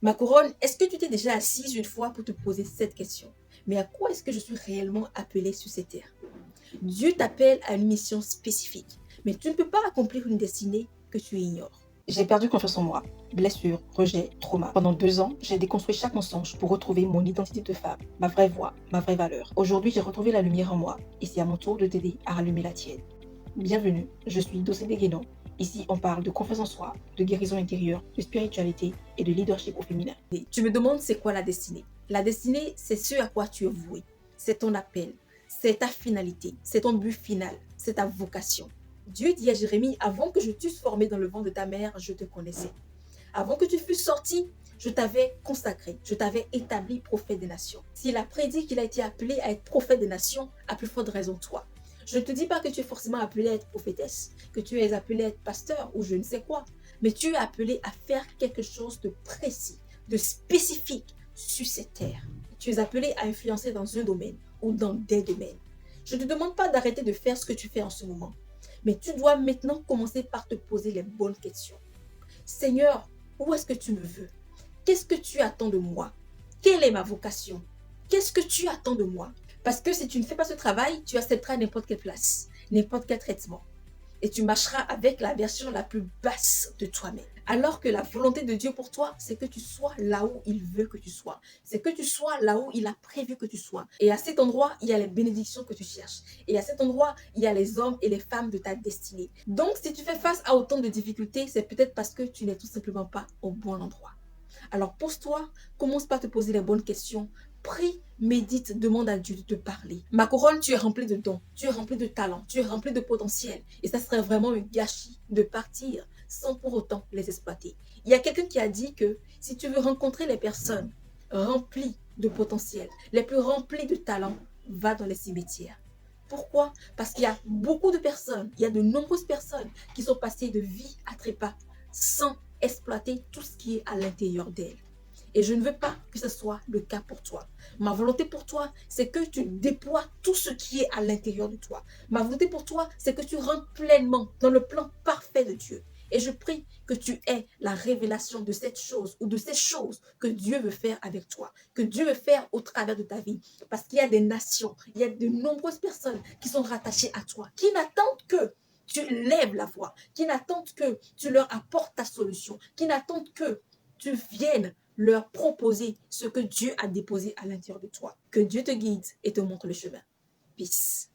Ma couronne, est-ce que tu t'es déjà assise une fois pour te poser cette question? Mais à quoi est-ce que je suis réellement appelée sur cette terre? Dieu t'appelle à une mission spécifique, mais tu ne peux pas accomplir une destinée que tu ignores. J'ai perdu confiance en moi. Blessure, rejet, trauma. Pendant 2 ans, j'ai déconstruit chaque mensonge pour retrouver mon identité de femme, ma vraie voix, ma vraie valeur. Aujourd'hui, j'ai retrouvé la lumière en moi et c'est à mon tour de t'aider à rallumer la tienne. Bienvenue, je suis Dosé Guénon. Ici, on parle de confiance en soi, de guérison intérieure, de spiritualité et de leadership au féminin. Et tu me demandes c'est quoi la destinée? La destinée, c'est ce à quoi tu es voué. C'est ton appel, c'est ta finalité, c'est ton but final, c'est ta vocation. Dieu dit à Jérémie, avant que je t'eusse formé dans le ventre de ta mère, je te connaissais. Avant que tu fusses sorti, je t'avais consacré, je t'avais établi prophète des nations. S'il a prédit qu'il a été appelé à être prophète des nations, à plus forte raison toi. Je ne te dis pas que tu es forcément appelé à être prophétesse, que tu es appelé à être pasteur ou je ne sais quoi, mais tu es appelé à faire quelque chose de précis, de spécifique sur cette terre. Tu es appelé à influencer dans un domaine ou dans des domaines. Je ne te demande pas d'arrêter de faire ce que tu fais en ce moment, mais tu dois maintenant commencer par te poser les bonnes questions. Seigneur, où est-ce que tu me veux? Qu'est-ce que tu attends de moi? Quelle est ma vocation? Qu'est-ce que tu attends de moi? Parce que si tu ne fais pas ce travail, tu accepteras n'importe quelle place, n'importe quel traitement. Et tu marcheras avec la version la plus basse de toi-même. Alors que la volonté de Dieu pour toi, c'est que tu sois là où il veut que tu sois. C'est que tu sois là où il a prévu que tu sois. Et à cet endroit, il y a les bénédictions que tu cherches. Et à cet endroit, il y a les hommes et les femmes de ta destinée. Donc, si tu fais face à autant de difficultés, c'est peut-être parce que tu n'es tout simplement pas au bon endroit. Alors pose-toi, commence par te poser les bonnes questions. Prie, médite, demande à Dieu de te parler. Ma couronne, tu es rempli de dons, tu es rempli de talents, tu es rempli de potentiel. Et ça serait vraiment un gâchis de partir sans pour autant les exploiter. Il y a quelqu'un qui a dit que si tu veux rencontrer les personnes remplies de potentiel, les plus remplies de talents, va dans les cimetières. Pourquoi? Parce qu'il y a beaucoup de personnes, il y a de nombreuses personnes qui sont passées de vie à trépas sans exploiter tout ce qui est à l'intérieur d'elle. Et je ne veux pas que ce soit le cas pour toi. Ma volonté pour toi, c'est que tu déploies tout ce qui est à l'intérieur de toi. Ma volonté pour toi, c'est que tu rentres pleinement dans le plan parfait de Dieu. Et je prie que tu aies la révélation de cette chose ou de ces choses que Dieu veut faire avec toi, que Dieu veut faire au travers de ta vie. Parce qu'il y a des nations, il y a de nombreuses personnes qui sont rattachées à toi, qui n'attendent que tu lèves la voix, qui n'attendent que tu leur apportes ta solution, qui n'attendent que tu viennes leur proposer ce que Dieu a déposé à l'intérieur de toi. Que Dieu te guide et te montre le chemin. Peace.